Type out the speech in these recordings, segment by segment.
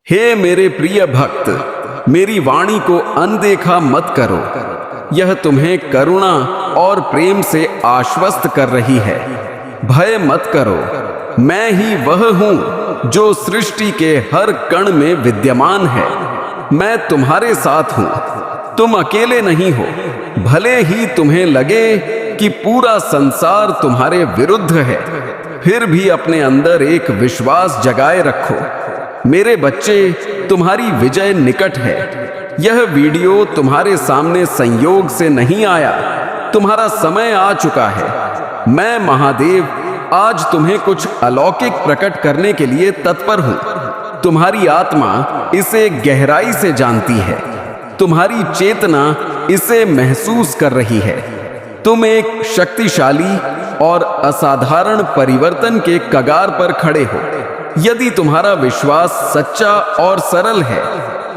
हे मेरे प्रिय भक्त, मेरी वाणी को अनदेखा मत करो। यह तुम्हें करुणा और प्रेम से आश्वस्त कर रही है। भय मत करो, मैं ही वह हूं जो सृष्टि के हर कण में विद्यमान है। मैं तुम्हारे साथ हूं, तुम अकेले नहीं हो। भले ही तुम्हें लगे कि पूरा संसार तुम्हारे विरुद्ध है, फिर भी अपने अंदर एक विश्वास जगाए रखो। मेरे बच्चे, तुम्हारी विजय निकट है। यह वीडियो तुम्हारे सामने संयोग से नहीं आया, तुम्हारा समय आ चुका है। मैं महादेव आज तुम्हें कुछ अलौकिक प्रकट करने के लिए तत्पर हूं। तुम्हारी आत्मा इसे गहराई से जानती है, तुम्हारी चेतना इसे महसूस कर रही है। तुम एक शक्तिशाली और असाधारण परिवर्तन के कगार पर खड़े हो। यदि तुम्हारा विश्वास सच्चा और सरल है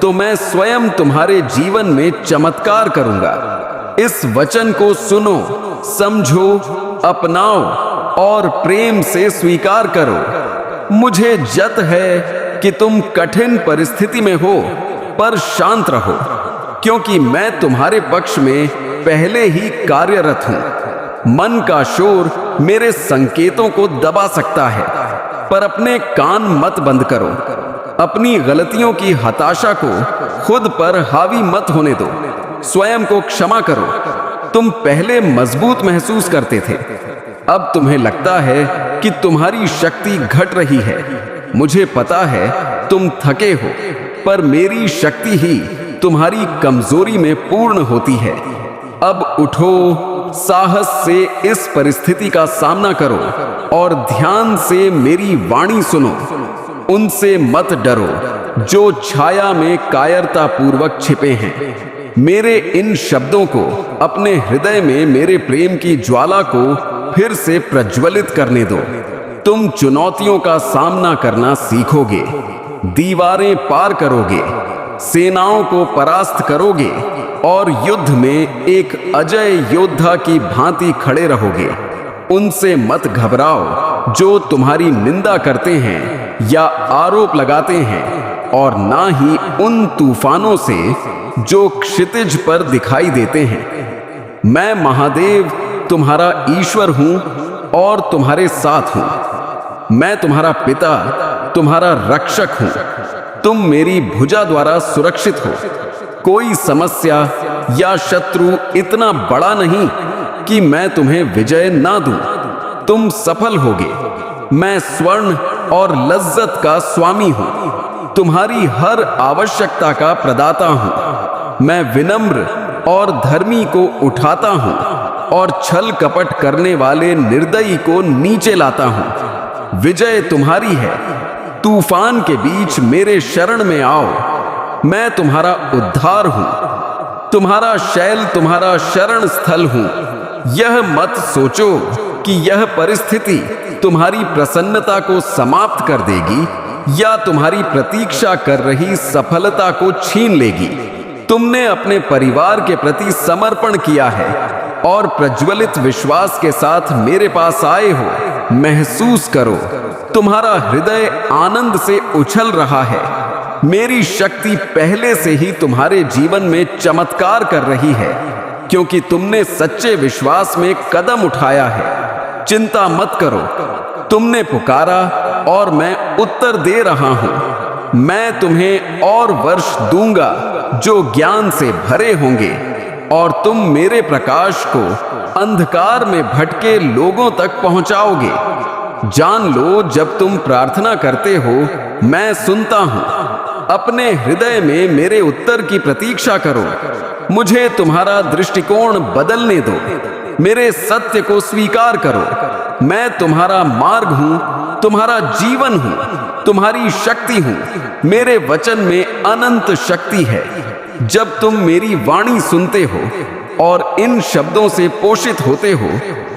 तो मैं स्वयं तुम्हारे जीवन में चमत्कार करूंगा। इस वचन को सुनो, समझो, अपनाओ और प्रेम से स्वीकार करो। मुझे जत है कि तुम कठिन परिस्थिति में हो, पर शांत रहो, क्योंकि मैं तुम्हारे पक्ष में पहले ही कार्यरत हूं। मन का शोर मेरे संकेतों को दबा सकता है, पर अपने कान मत बंद करो। अपनी गलतियों की हताशा को खुद पर हावी मत होने दो। स्वयं को क्षमा करो। तुम पहले मजबूत महसूस करते थे, अब तुम्हें लगता है कि तुम्हारी शक्ति घट रही है। मुझे पता है तुम थके हो, पर मेरी शक्ति ही तुम्हारी कमजोरी में पूर्ण होती है। अब उठो, साहस से इस परिस्थिति का सामना करो और ध्यान से मेरी वाणी सुनो। उनसे मत डरो जो छाया में कायरता पूर्वक छिपे हैं। मेरे इन शब्दों को अपने हृदय में मेरे प्रेम की ज्वाला को फिर से प्रज्वलित करने दो। तुम चुनौतियों का सामना करना सीखोगे, दीवारें पार करोगे, सेनाओं को परास्त करोगे और युद्ध में एक अजय योद्धा की भांति खड़े रहोगे। उनसे मत घबराओ जो तुम्हारी निंदा करते हैं या आरोप लगाते हैं, और ना ही उन तूफानों से जो क्षितिज पर दिखाई देते हैं। मैं महादेव तुम्हारा ईश्वर हूं और तुम्हारे साथ हूं। मैं तुम्हारा पिता, तुम्हारा रक्षक हूं। तुम मेरी भुजा द्वारा सुरक्षित हो। कोई समस्या या शत्रु इतना बड़ा नहीं कि मैं तुम्हें विजय ना दूं। तुम सफल होगे। मैं स्वर्ण और लज्जत का स्वामी हूं, तुम्हारी हर आवश्यकता का प्रदाता हूं। मैं विनम्र और धर्मी को उठाता हूं और छल कपट करने वाले निर्दयी को नीचे लाता हूं। विजय तुम्हारी है। तूफान के बीच मेरे शरण में आओ। मैं तुम्हारा उद्धार हूं, तुम्हारा शैल, तुम्हारा शरण स्थल हूं। यह मत सोचो कि यह परिस्थिति तुम्हारी प्रसन्नता को समाप्त कर देगी या तुम्हारी प्रतीक्षा कर रही सफलता को छीन लेगी। तुमने अपने परिवार के प्रति समर्पण किया है और प्रज्वलित विश्वास के साथ मेरे पास आए हो। महसूस करो, तुम्हारा हृदय आनंद से उछल रहा है। मेरी शक्ति पहले से ही तुम्हारे जीवन में चमत्कार कर रही है, क्योंकि तुमने सच्चे विश्वास में कदम उठाया है। चिंता मत करो, तुमने पुकारा और मैं उत्तर दे रहा हूं। मैं तुम्हें और वर्ष दूंगा जो ज्ञान से भरे होंगे, और तुम मेरे प्रकाश को अंधकार में भटके लोगों तक पहुंचाओगे। जान लो, जब तुम प्रार्थना करते हो मैं सुनता हूं। अपने हृदय में मेरे उत्तर की प्रतीक्षा करो। मुझे तुम्हारा दृष्टिकोण बदलने दो। मेरे सत्य को स्वीकार करो। मैं तुम्हारा मार्ग हूं, तुम्हारा जीवन हूं, तुम्हारी शक्ति हूं। मेरे वचन में अनंत शक्ति है। जब तुम मेरी वाणी सुनते हो और इन शब्दों से पोषित होते हो,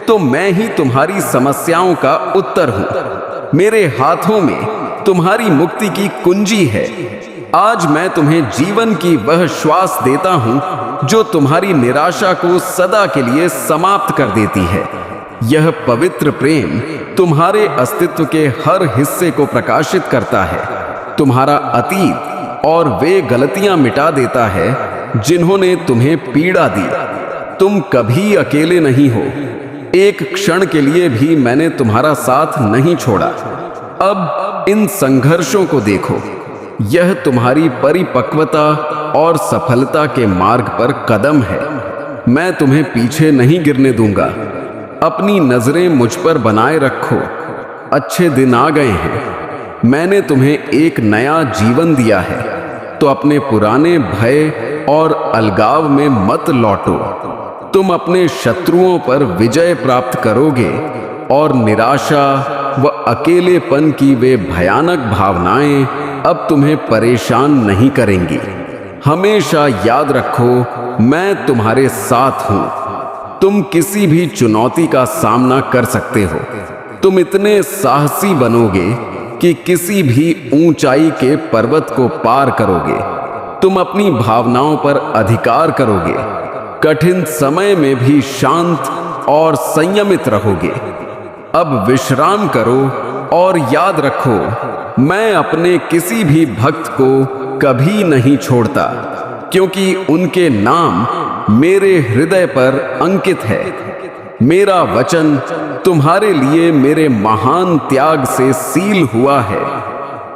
तो मैं ही तुम्हारी समस्याओं का उत्तर हूं। मेरे हाथों में तुम्हारी मुक्ति की कुंजी है। आज मैं तुम्हें जीवन की वह श्वास देता हूं जो तुम्हारी निराशा को सदा के लिए समाप्त कर देती है। यह पवित्र प्रेम तुम्हारे अस्तित्व के हर हिस्से को प्रकाशित करता है। तुम्हारा अतीत और वे गलतियां मिटा देता है जिन्होंने तुम्हें पीड़ा दी। तुम कभी अकेले नहीं हो। एक क्षण के लिए भी मैंने तुम्हारा साथ नहीं छोड़ा। अब इन संघर्षों को देखो, यह तुम्हारी परिपक्वता और सफलता के मार्ग पर कदम है। मैं तुम्हें पीछे नहीं गिरने दूंगा। अपनी नजरें मुझ पर बनाए रखो। अच्छे दिन आ गए हैं। मैंने तुम्हें एक नया जीवन दिया है, तो अपने पुराने भय और अलगाव में मत लौटो। तुम अपने शत्रुओं पर विजय प्राप्त करोगे और निराशा व अकेलेपन की वे भयानक भावनाएं अब तुम्हें परेशान नहीं करेंगी। हमेशा याद रखो, मैं तुम्हारे साथ हूं। तुम किसी भी चुनौती का सामना कर सकते हो। तुम इतने साहसी बनोगे कि किसी भी ऊंचाई के पर्वत को पार करोगे। तुम अपनी भावनाओं पर अधिकार करोगे। कठिन समय में भी शांत और संयमित रहोगे। अब विश्राम करो और याद रखो, मैं अपने किसी भी भक्त को कभी नहीं छोड़ता, क्योंकि उनके नाम मेरे हृदय पर अंकित है। मेरा वचन तुम्हारे लिए मेरे महान त्याग से सील हुआ है।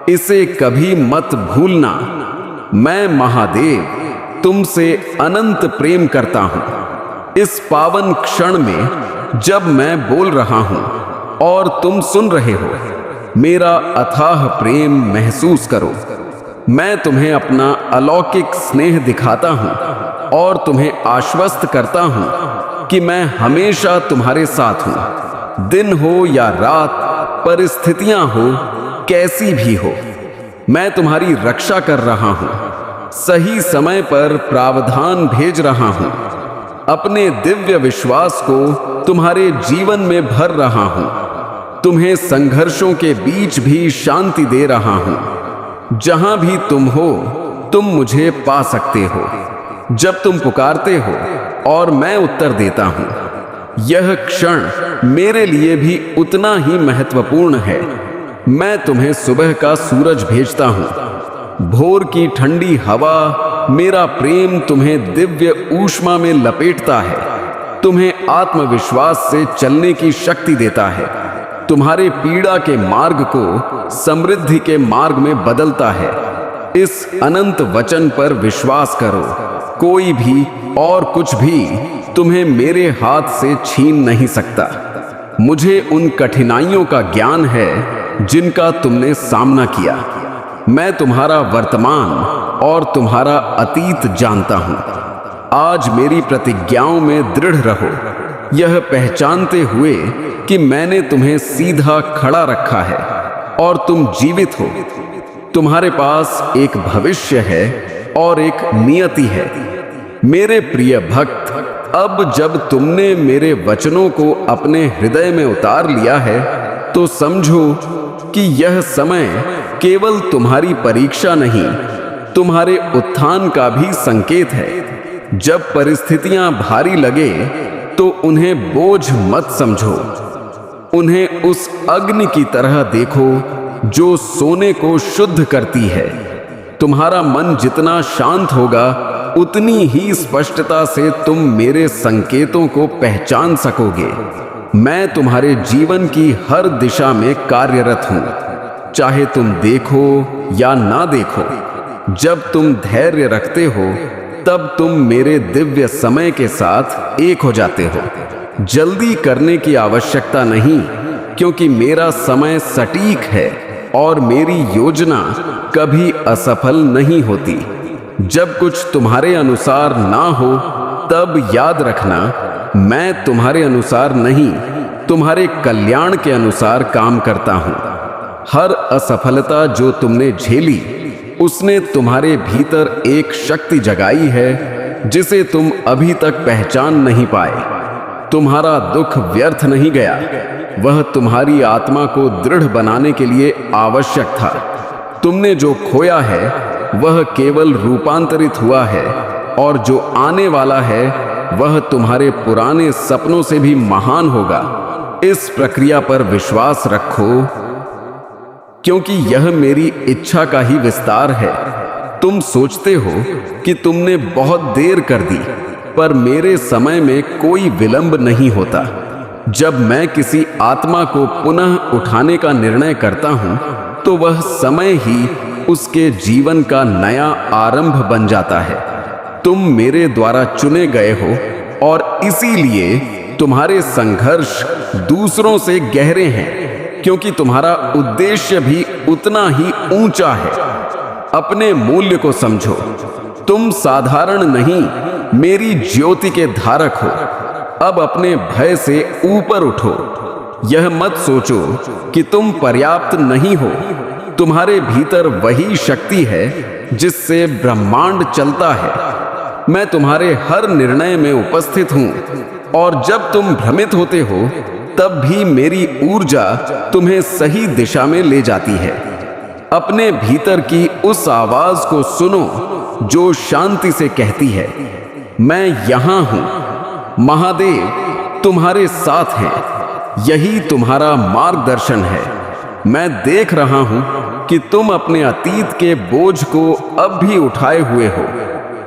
इसे कभी मत भूलना। मैं महादेव तुमसे अनंत प्रेम करता हूं। इस पावन क्षण में जब मैं बोल रहा हूं और तुम सुन रहे हो, मेरा अथाह प्रेम महसूस करो। मैं तुम्हें अपना अलौकिक स्नेह दिखाता हूं और तुम्हें आश्वस्त करता हूं कि मैं हमेशा तुम्हारे साथ हूं। दिन हो या रात, परिस्थितियां हो कैसी भी हो, मैं तुम्हारी रक्षा कर रहा हूं। सही समय पर प्रावधान भेज रहा हूं। अपने दिव्य विश्वास को तुम्हारे जीवन में भर रहा हूं। तुम्हें संघर्षों के बीच भी शांति दे रहा हूं। जहां भी तुम हो, तुम मुझे पा सकते हो जब तुम पुकारते हो और मैं उत्तर देता हूं। यह क्षण मेरे लिए भी उतना ही महत्वपूर्ण है। मैं तुम्हें सुबह का सूरज भेजता हूं। भोर की ठंडी हवा, मेरा प्रेम तुम्हें दिव्य ऊष्मा में लपेटता है। तुम्हें आत्मविश्वास से चलने की शक्ति देता है। तुम्हारे पीड़ा के मार्ग को समृद्धि के मार्ग में बदलता है। इस अनंत वचन पर विश्वास करो। कोई भी और कुछ भी तुम्हें मेरे हाथ से छीन नहीं सकता। मुझे उन कठिनाइयों का ज्ञान है जिनका तुमने सामना किया। मैं तुम्हारा वर्तमान और तुम्हारा अतीत जानता हूं। आज मेरी प्रतिज्ञाओं में दृढ़ रहो, यह पहचानते हुए कि मैंने तुम्हें सीधा खड़ा रखा है और तुम जीवित हो। तुम्हारे पास एक भविष्य है और एक नियति है। मेरे प्रिय भक्त, अब जब तुमने मेरे वचनों को अपने हृदय में उतार लिया है, तो समझो कि यह समय केवल तुम्हारी परीक्षा नहीं, तुम्हारे उत्थान का भी संकेत है। जब परिस्थितियां भारी लगे तो उन्हें बोझ मत समझो। उन्हें उस अग्नि की तरह देखो जो सोने को शुद्ध करती है। तुम्हारा मन जितना शांत होगा, उतनी ही स्पष्टता से तुम मेरे संकेतों को पहचान सकोगे। मैं तुम्हारे जीवन की हर दिशा में कार्यरत हूं, चाहे तुम देखो या ना देखो। जब तुम धैर्य रखते हो, तब तुम मेरे दिव्य समय के साथ एक हो जाते हो। जल्दी करने की आवश्यकता नहीं, क्योंकि मेरा समय सटीक है और मेरी योजना कभी असफल नहीं होती। जब कुछ तुम्हारे अनुसार ना हो, तब याद रखना, मैं तुम्हारे अनुसार नहीं, तुम्हारे कल्याण के अनुसार काम करता हूं। हर असफलता जो तुमने झेली, उसने तुम्हारे भीतर एक शक्ति जगाई है जिसे तुम अभी तक पहचान नहीं पाए। तुम्हारा दुख व्यर्थ नहीं गया, वह तुम्हारी आत्मा को दृढ़ बनाने के लिए आवश्यक था। तुमने जो खोया है वह केवल रूपांतरित हुआ है, और जो आने वाला है वह तुम्हारे पुराने सपनों से भी महान होगा। इस प्रक्रिया पर विश्वास रखो क्योंकि यह मेरी इच्छा का ही विस्तार है। तुम सोचते हो कि तुमने बहुत देर कर दी, पर मेरे समय में कोई विलंब नहीं होता। जब मैं किसी आत्मा को पुनः उठाने का निर्णय करता हूं, तो वह समय ही उसके जीवन का नया आरंभ बन जाता है। तुम मेरे द्वारा चुने गए हो और इसीलिए तुम्हारे संघर्ष दूसरों से गहरे हैं, क्योंकि तुम्हारा उद्देश्य भी उतना ही ऊंचा है। अपने मूल्य को समझो। तुम साधारण नहीं, मेरी ज्योति के धारक हो। अब अपने भय से ऊपर उठो। यह मत सोचो कि तुम पर्याप्त नहीं हो। तुम्हारे भीतर वही शक्ति है जिससे ब्रह्मांड चलता है। मैं तुम्हारे हर निर्णय में उपस्थित हूं, और जब तुम भ्रमित होते हो, तब भी मेरी ऊर्जा तुम्हें सही दिशा में ले जाती है। अपने भीतर की उस आवाज को सुनो जो शांति से कहती है, मैं यहां हूं। महादेव तुम्हारे साथ हैं। यही तुम्हारा मार्गदर्शन है। मैं देख रहा हूं कि तुम अपने अतीत के बोझ को अब भी उठाए हुए हो,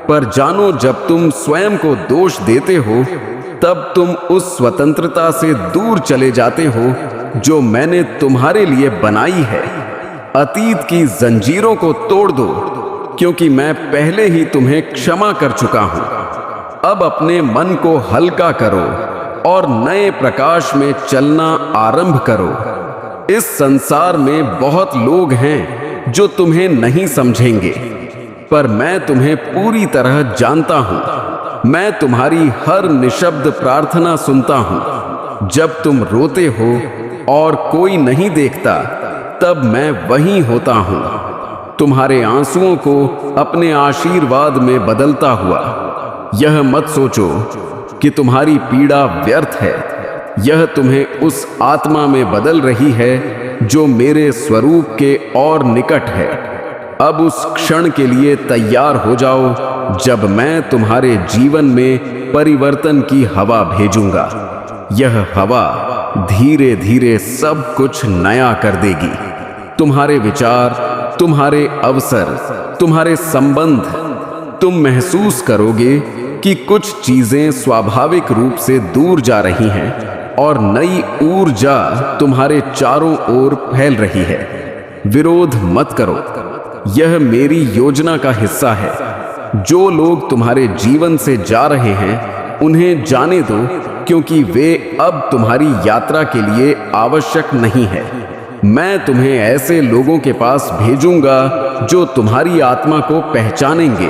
पर जानो, जब तुम स्वयं को दोष देते हो, तब तुम उस स्वतंत्रता से दूर चले जाते हो जो मैंने तुम्हारे लिए बनाई है। अतीत की जंजीरों को तोड़ दो, क्योंकि मैं पहले ही तुम्हें क्षमा कर चुका हूं। अब अपने मन को हल्का करो और नए प्रकाश में चलना आरंभ करो। इस संसार में बहुत लोग हैं जो तुम्हें नहीं समझेंगे, पर मैं तुम्हें पूरी तरह जानता हूं। मैं तुम्हारी हर निशब्द प्रार्थना सुनता हूं। जब तुम रोते हो और कोई नहीं देखता, तब मैं वहीं होता हूं, तुम्हारे आंसुओं को अपने आशीर्वाद में बदलता हुआ। यह मत सोचो कि तुम्हारी पीड़ा व्यर्थ है। यह तुम्हें उस आत्मा में बदल रही है जो मेरे स्वरूप के और निकट है। अब उस क्षण के लिए तैयार हो जाओ जब मैं तुम्हारे जीवन में परिवर्तन की हवा भेजूंगा। यह हवा धीरे धीरे सब कुछ नया कर देगी। तुम्हारे विचार, तुम्हारे अवसर, तुम्हारे संबंध। तुम महसूस करोगे कि कुछ चीजें स्वाभाविक रूप से दूर जा रही हैं और नई ऊर्जा तुम्हारे चारों ओर फैल रही है। विरोध मत करो। यह मेरी योजना का हिस्सा है। जो लोग तुम्हारे जीवन से जा रहे हैं, उन्हें जाने दो, क्योंकि वे अब तुम्हारी यात्रा के लिए आवश्यक नहीं है। मैं तुम्हें ऐसे लोगों के पास भेजूंगा जो तुम्हारी आत्मा को पहचानेंगे,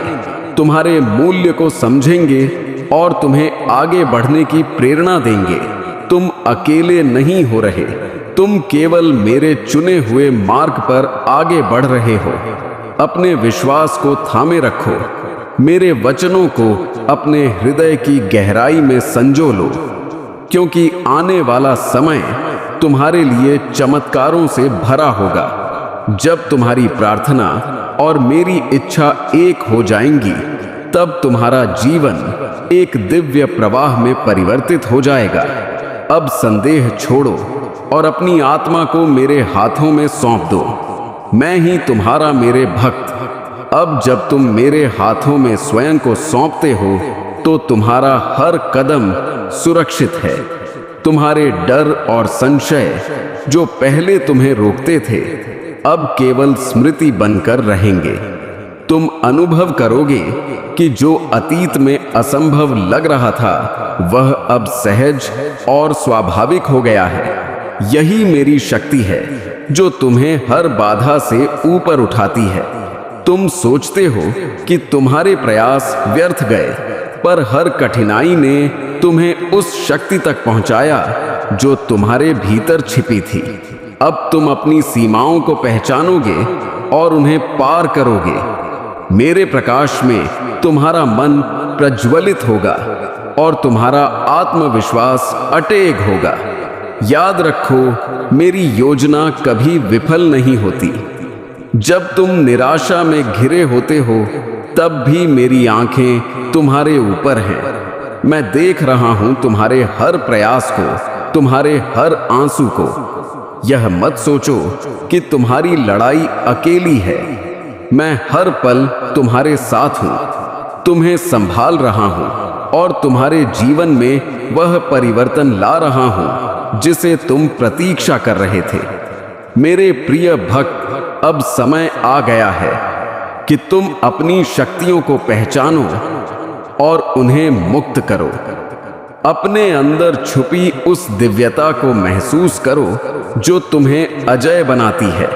तुम्हारे मूल्य को समझेंगे और तुम्हें आगे बढ़ने की प्रेरणा देंगे। तुम अकेले नहीं हो रहे। तुम केवल मेरे चुने हुए मार्ग पर आगे बढ़ रहे हो। अपने विश्वास को थामे रखो। मेरे वचनों को अपने हृदय की गहराई में संजो लो, क्योंकि आने वाला समय तुम्हारे लिए चमत्कारों से भरा होगा। जब तुम्हारी प्रार्थना और मेरी इच्छा एक हो जाएंगी, तब तुम्हारा जीवन एक दिव्य प्रवाह में परिवर्तित हो जाएगा। अब संदेह छोड़ो और अपनी आत्मा को मेरे हाथों में सौंप दो। मैं ही तुम्हारा मेरे भक्त। अब जब तुम मेरे हाथों में स्वयं को सौंपते हो, तो तुम्हारा हर कदम सुरक्षित है। तुम्हारे डर और संशय जो पहले तुम्हें रोकते थे, अब केवल स्मृति बनकर रहेंगे। तुम अनुभव करोगे कि जो अतीत में असंभव लग रहा था, वह अब सहज और स्वाभाविक हो गया है। यही मेरी शक्ति है जो तुम्हें हर बाधा से ऊपर उठाती है। तुम सोचते हो कि तुम्हारे प्रयास व्यर्थ गए, पर हर कठिनाई ने तुम्हें उस शक्ति तक पहुंचाया जो तुम्हारे भीतर छिपी थी। अब तुम अपनी सीमाओं को पहचानोगे और उन्हें पार करोगे। मेरे प्रकाश में तुम्हारा मन प्रज्वलित होगा और तुम्हारा आत्मविश्वास अटेग होगा। याद रखो, मेरी योजना कभी विफल नहीं होती। जब तुम निराशा में घिरे होते हो, तब भी मेरी आंखें तुम्हारे ऊपर हैं। मैं देख रहा हूं तुम्हारे हर प्रयास को, तुम्हारे हर आंसू को। यह मत सोचो कि तुम्हारी लड़ाई अकेली है। मैं हर पल तुम्हारे साथ हूं, तुम्हें संभाल रहा हूं और तुम्हारे जीवन में वह परिवर्तन ला रहा हूं जिसे तुम प्रतीक्षा कर रहे थे। मेरे प्रिय भक्त, अब समय आ गया है कि तुम अपनी शक्तियों को पहचानो और उन्हें मुक्त करो। अपने अंदर छुपी उस दिव्यता को महसूस करो जो तुम्हें अजय बनाती है।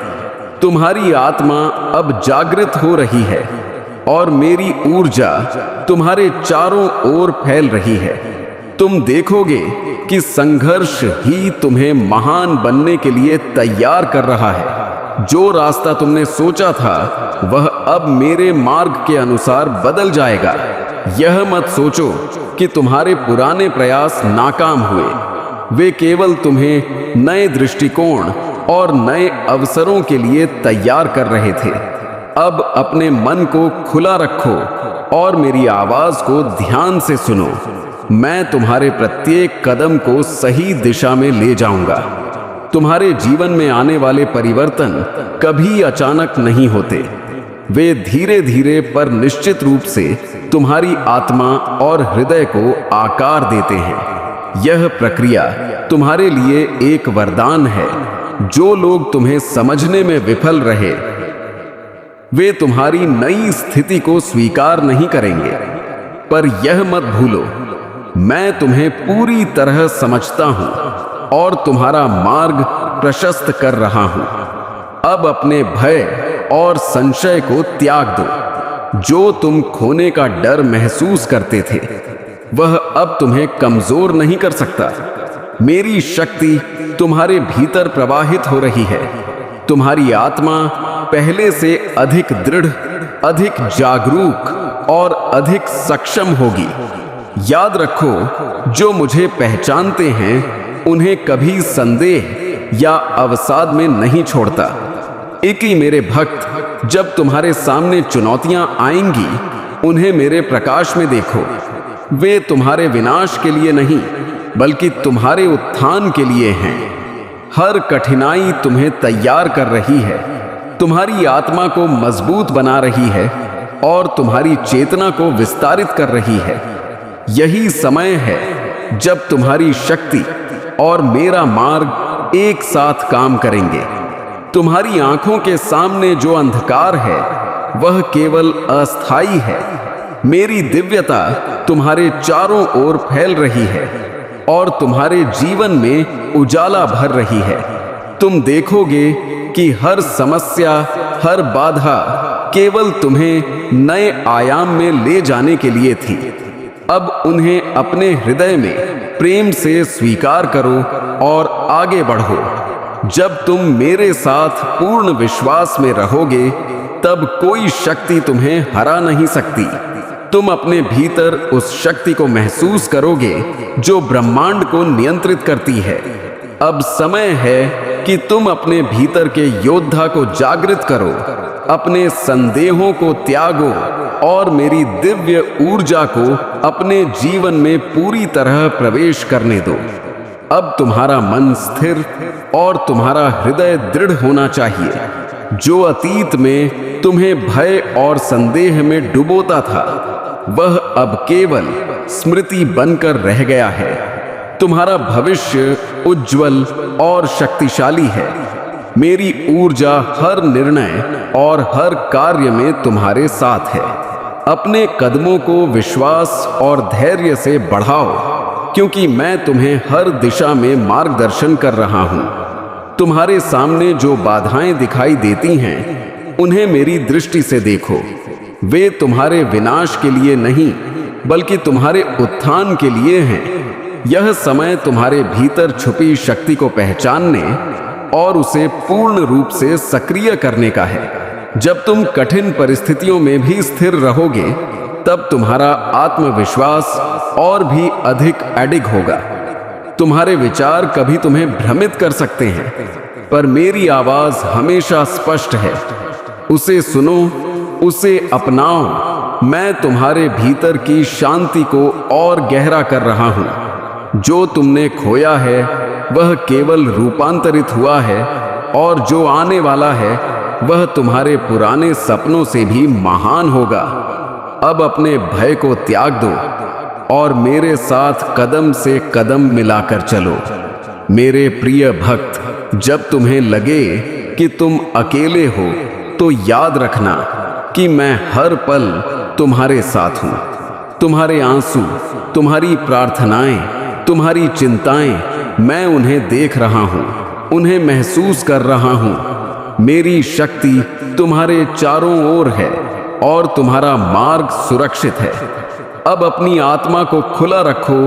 तुम्हारी आत्मा अब जागृत हो रही है और मेरी ऊर्जा तुम्हारे चारों ओर फैल रही है। तुम देखोगे कि संघर्ष ही तुम्हें महान बनने के लिए तैयार कर रहा है। जो रास्ता तुमने सोचा था वह अब मेरे मार्ग के अनुसार बदल जाएगा। यह मत सोचो कि तुम्हारे पुराने प्रयास नाकाम हुए। वे केवल तुम्हें नए दृष्टिकोण और नए अवसरों के लिए तैयार कर रहे थे। अब अपने मन को खुला रखो और मेरी आवाज को ध्यान से सुनो। मैं तुम्हारे प्रत्येक कदम को सही दिशा में ले जाऊंगा। तुम्हारे जीवन में आने वाले परिवर्तन कभी अचानक नहीं होते। वे धीरे धीरे पर निश्चित रूप से तुम्हारी आत्मा और हृदय को आकार देते हैं। यह प्रक्रिया तुम्हारे लिए एक वरदान है। जो लोग तुम्हें समझने में विफल रहे, वे तुम्हारी नई स्थिति को स्वीकार नहीं करेंगे। पर यह मत भूलो, मैं तुम्हें पूरी तरह समझता हूं और तुम्हारा मार्ग प्रशस्त कर रहा हूं। अब अपने भय और संशय को त्याग दो। जो तुम खोने का डर महसूस करते थे, वह अब तुम्हें कमजोर नहीं कर सकता। मेरी शक्ति तुम्हारे भीतर प्रवाहित हो रही है। तुम्हारी आत्मा पहले से अधिक दृढ़, अधिक जागरूक और अधिक सक्षम होगी। याद रखो, जो मुझे पहचानते हैं उन्हें कभी संदेह या अवसाद में नहीं छोड़ता। एक ही मेरे भक्त, जब तुम्हारे सामने चुनौतियां आएंगी, उन्हें मेरे प्रकाश में देखो। वे तुम्हारे विनाश के लिए नहीं, बल्कि तुम्हारे उत्थान के लिए हैं। हर कठिनाई तुम्हें तैयार कर रही है, तुम्हारी आत्मा को मजबूत बना रही है और तुम्हारी चेतना को विस्तारित कर रही है। यही समय है जब तुम्हारी शक्ति और मेरा मार्ग एक साथ काम करेंगे। तुम्हारी आंखों के सामने जो अंधकार है, वह केवल अस्थाई है। मेरी दिव्यता तुम्हारे चारों ओर फैल रही है और तुम्हारे जीवन में उजाला भर रही है। तुम देखोगे कि हर समस्या, हर बाधा केवल तुम्हें नए आयाम में ले जाने के लिए थी। अब उन्हें अपने हृदय में प्रेम से स्वीकार करो और आगे बढ़ो। जब तुम मेरे साथ पूर्ण विश्वास में रहोगे, तब कोई शक्ति तुम्हें हरा नहीं सकती। तुम अपने भीतर उस शक्ति को महसूस करोगे जो ब्रह्मांड को नियंत्रित करती है। अब समय है कि तुम अपने भीतर के योद्धा को जागृत करो, अपने संदेहों को त्यागो और मेरी दिव्य ऊर्जा को अपने जीवन में पूरी तरह प्रवेश करने दो। अब तुम्हारा मन स्थिर और तुम्हारा हृदय दृढ़ होना चाहिए। जो अतीत में तुम्हें भय और संदेह में डुबोता था, वह अब केवल स्मृति बनकर रह गया है। तुम्हारा भविष्य उज्जवल और शक्तिशाली है। मेरी ऊर्जा हर निर्णय और हर कार्य में तुम्हारे साथ है। अपने कदमों को विश्वास और धैर्य से बढ़ाओ, क्योंकि मैं तुम्हें हर दिशा में मार्गदर्शन कर रहा हूं। तुम्हारे सामने जो बाधाएं दिखाई देती हैं, उन्हें मेरी दृष्टि से देखो। वे तुम्हारे विनाश के लिए नहीं, बल्कि तुम्हारे उत्थान के लिए हैं। यह समय तुम्हारे भीतर छुपी शक्ति को पहचानने और उसे पूर्ण रूप से सक्रिय करने का है। जब तुम कठिन परिस्थितियों में भी स्थिर रहोगे, तब तुम्हारा आत्मविश्वास और भी अधिक अडिग होगा। तुम्हारे विचार कभी तुम्हें भ्रमित कर सकते हैं, पर मेरी आवाज हमेशा स्पष्ट है। उसे सुनो, उसे अपनाओ। मैं तुम्हारे भीतर की शांति को और गहरा कर रहा हूं। जो तुमने खोया है, वह केवल रूपांतरित हुआ है, और जो आने वाला है वह तुम्हारे पुराने सपनों से भी महान होगा। अब अपने भय को त्याग दो और मेरे साथ कदम से कदम मिलाकर चलो। मेरे प्रिय भक्त, जब तुम्हें लगे कि तुम अकेले हो तो याद रखना कि मैं हर पल तुम्हारे साथ हूं। तुम्हारे आंसू, तुम्हारी प्रार्थनाएं, तुम्हारी चिंताएं, मैं उन्हें देख रहा हूं, उन्हें महसूस कर रहा हूं। मेरी शक्ति तुम्हारे चारों ओर है और तुम्हारा मार्ग सुरक्षित है। अब अपनी आत्मा को खुला रखो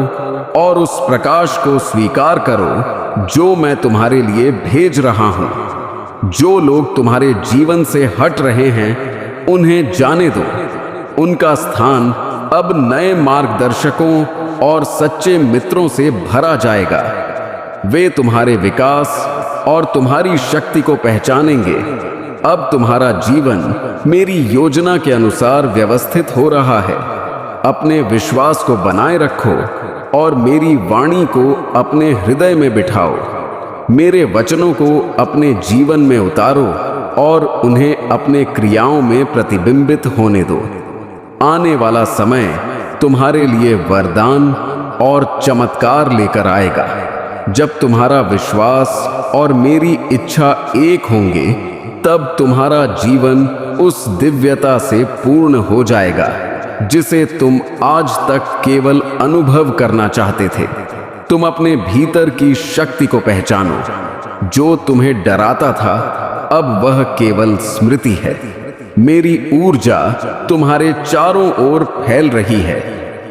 और उस प्रकाश को स्वीकार करो जो मैं तुम्हारे लिए भेज रहा हूं। जो लोग तुम्हारे जीवन से हट रहे हैं उन्हें जाने दो। उनका स्थान अब नए मार्गदर्शकों और सच्चे मित्रों से भरा जाएगा। वे तुम्हारे विकास और तुम्हारी शक्ति को पहचानेंगे। अब तुम्हारा जीवन मेरी योजना के अनुसार व्यवस्थित हो रहा है। अपने विश्वास को बनाए रखो और मेरी वाणी को अपने हृदय में बिठाओ। मेरे वचनों को अपने जीवन में उतारो और उन्हें अपने क्रियाओं में प्रतिबिंबित होने दो। आने वाला समय तुम्हारे लिए वरदान और चमत्कार लेकर आएगा। जब तुम्हारा विश्वास और मेरी इच्छा एक होंगे, तब तुम्हारा जीवन उस दिव्यता से पूर्ण हो जाएगा जिसे तुम आज तक केवल अनुभव करना चाहते थे। तुम अपने भीतर की शक्ति को पहचानो। जो तुम्हें डराता था, अब वह केवल स्मृति है। मेरी ऊर्जा तुम्हारे चारों ओर फैल रही है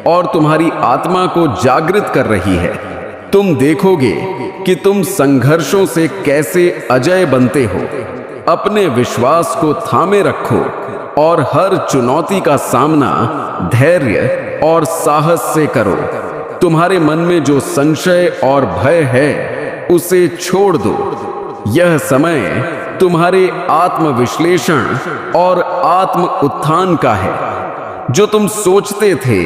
और तुम्हारी आत्मा को जागृत कर रही है। तुम देखोगे कि तुम संघर्षों से कैसे अजय बनते हो। अपने विश्वास को थामे रखो और हर चुनौती का सामना धैर्य और साहस से करो। तुम्हारे मन में जो संशय और भय है उसे छोड़ दो। यह समय तुम्हारे आत्मविश्लेषण और आत्म उत्थान का है। जो तुम सोचते थे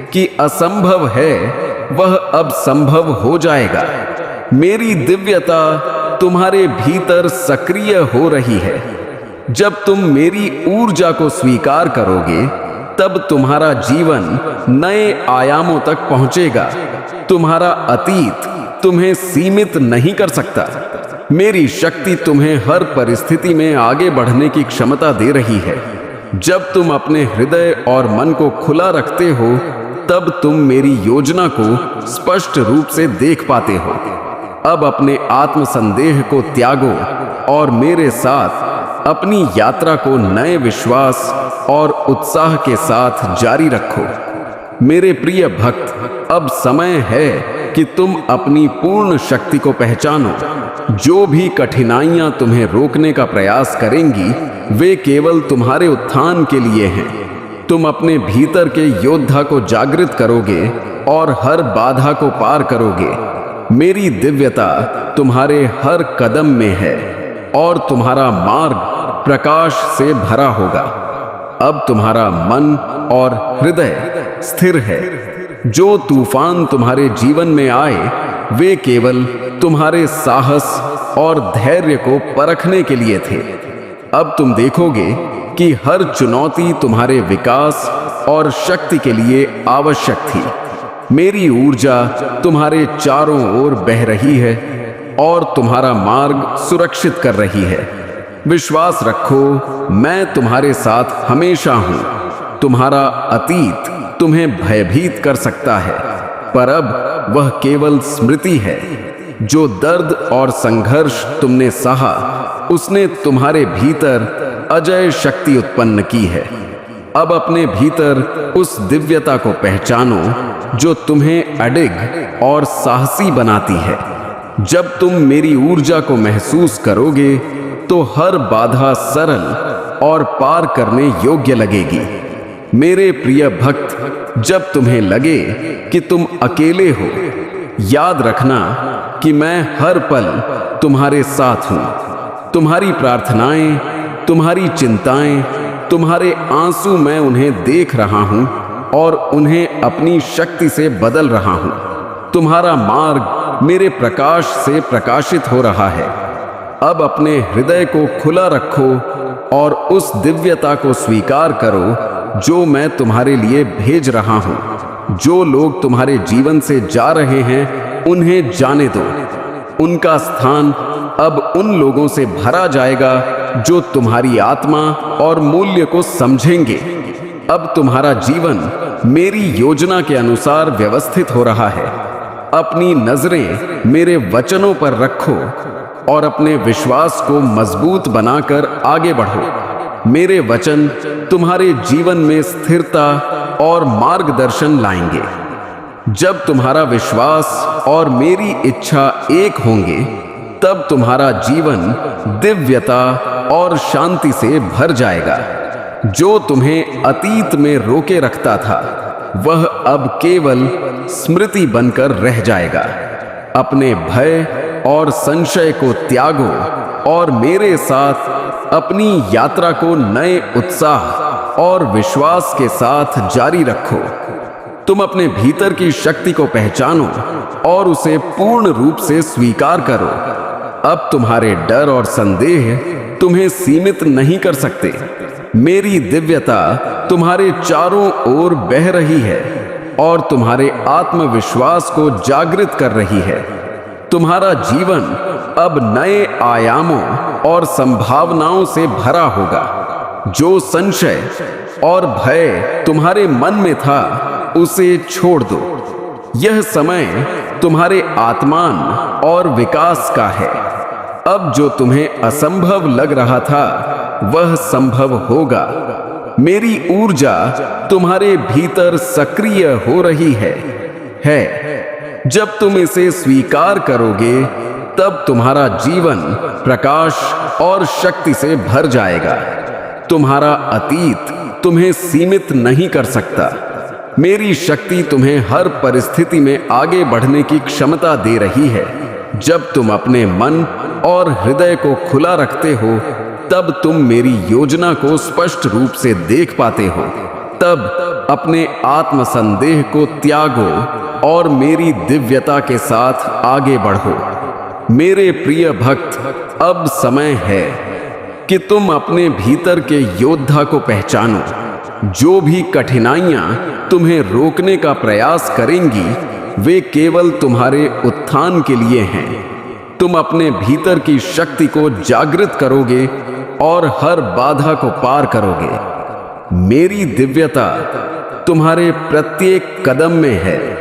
कि असंभव है, वह अब संभव हो जाएगा। मेरी दिव्यता तुम्हारे भीतर सक्रिय हो रही है। जब तुम मेरी ऊर्जा को स्वीकार करोगे, तब तुम्हारा जीवन नए आयामों तक पहुंचेगा। तुम्हारा अतीत तुम्हें सीमित नहीं कर सकता। मेरी शक्ति तुम्हें हर परिस्थिति में आगे बढ़ने की क्षमता दे रही है। जब तुम अपने हृदय और मन को खुला रखते हो, तब तुम मेरी योजना को स्पष्ट रूप से देख पाते हो। अब अपने आत्मसंदेह को त्यागो और मेरे साथ अपनी यात्रा को नए विश्वास और उत्साह के साथ जारी रखो। मेरे प्रिय भक्त, अब समय है कि तुम अपनी पूर्ण शक्ति को पहचानो। जो भी कठिनाइयां तुम्हें रोकने का प्रयास करेंगी, वे केवल तुम्हारे उत्थान के लिए हैं। तुम अपने भीतर के योद्धा को जागृत करोगे और हर बाधा को पार करोगे। मेरी दिव्यता तुम्हारे हर कदम में है और तुम्हारा मार्ग प्रकाश से भरा होगा। अब तुम्हारा मन और हृदय स्थिर है। जो तूफान तुम्हारे जीवन में आए, वे केवल तुम्हारे साहस और धैर्य को परखने के लिए थे। अब तुम देखोगे कि हर चुनौती तुम्हारे विकास और शक्ति के लिए आवश्यक थी। मेरी ऊर्जा तुम्हारे चारों ओर बह रही है और तुम्हारा मार्ग सुरक्षित कर रही है। विश्वास रखो, मैं तुम्हारे साथ हमेशा हूं। तुम्हारा अतीत तुम्हें भयभीत कर सकता है, पर अब वह केवल स्मृति है। जो दर्द और संघर्ष तुमने सहा, उसने तुम्हारे भीतर अजय शक्ति उत्पन्न की है। अब अपने भीतर उस दिव्यता को पहचानो जो तुम्हें अडिग और साहसी बनाती है। जब तुम मेरी ऊर्जा को महसूस करोगे, तो हर बाधा सरल और पार करने योग्य लगेगी। मेरे प्रिय भक्त, जब तुम्हें लगे कि तुम अकेले हो, याद रखना कि मैं हर पल तुम्हारे साथ हूं। तुम्हारी प्रार्थनाएं, तुम्हारी चिंताएं, तुम्हारे आंसू, मैं उन्हें देख रहा हूं और उन्हें अपनी शक्ति से बदल रहा हूं। तुम्हारा मार्ग मेरे प्रकाश से प्रकाशित हो रहा है। अब अपने हृदय को खुला रखो और उस दिव्यता को स्वीकार करो जो मैं तुम्हारे लिए भेज रहा हूं। जो लोग तुम्हारे जीवन से जा रहे हैं उन्हें जाने दो। उनका स्थान अब उन लोगों से भरा जाएगा जो तुम्हारी आत्मा और मूल्य को समझेंगे। अब तुम्हारा जीवन मेरी योजना के अनुसार व्यवस्थित हो रहा है। अपनी नजरें मेरे वचनों पर रखो और अपने विश्वास को मजबूत बनाकर आगे बढ़ो। मेरे वचन तुम्हारे जीवन में स्थिरता और मार्गदर्शन लाएंगे। जब तुम्हारा विश्वास और मेरी इच्छा एक होंगे, तब तुम्हारा जीवन दिव्यता और शांति से भर जाएगा। जो तुम्हें अतीत में रोके रखता था, वह अब केवल स्मृति बनकर रह जाएगा। अपने भय और संशय को त्यागो और मेरे साथ अपनी यात्रा को नए उत्साह और विश्वास के साथ जारी रखो। तुम अपने भीतर की शक्ति को पहचानो और उसे पूर्ण रूप से स्वीकार करो। अब तुम्हारे डर और संदेह तुम्हें सीमित नहीं कर सकते। मेरी दिव्यता तुम्हारे चारों ओर बह रही है और तुम्हारे आत्मविश्वास को जागृत कर रही है। तुम्हारा जीवन अब नए आयामों और संभावनाओं से भरा होगा। जो संशय और भय तुम्हारे मन में था, उसे छोड़ दो। यह समय तुम्हारे आत्मान और विकास का है। अब जो तुम्हें असंभव लग रहा था, वह संभव होगा। मेरी ऊर्जा तुम्हारे भीतर सक्रिय हो रही है। जब तुम इसे स्वीकार करोगे, तब तुम्हारा जीवन प्रकाश और शक्ति से भर जाएगा। तुम्हारा अतीत तुम्हें सीमित नहीं कर सकता। मेरी शक्ति तुम्हें हर परिस्थिति में आगे बढ़ने की क्षमता दे रही है। जब तुम अपने मन और हृदय को खुला रखते हो, तब तुम मेरी योजना को स्पष्ट रूप से देख पाते हो। तब अपने आत्मसंदेह को त्यागो और मेरी दिव्यता के साथ आगे बढ़ो। मेरे प्रिय भक्त, अब समय है कि तुम अपने भीतर के योद्धा को पहचानो। जो भी कठिनाइयां तुम्हें रोकने का प्रयास करेंगी, वे केवल तुम्हारे उत्थान के लिए हैं। तुम अपने भीतर की शक्ति को जागृत करोगे और हर बाधा को पार करोगे। मेरी दिव्यता तुम्हारे प्रत्येक कदम में है।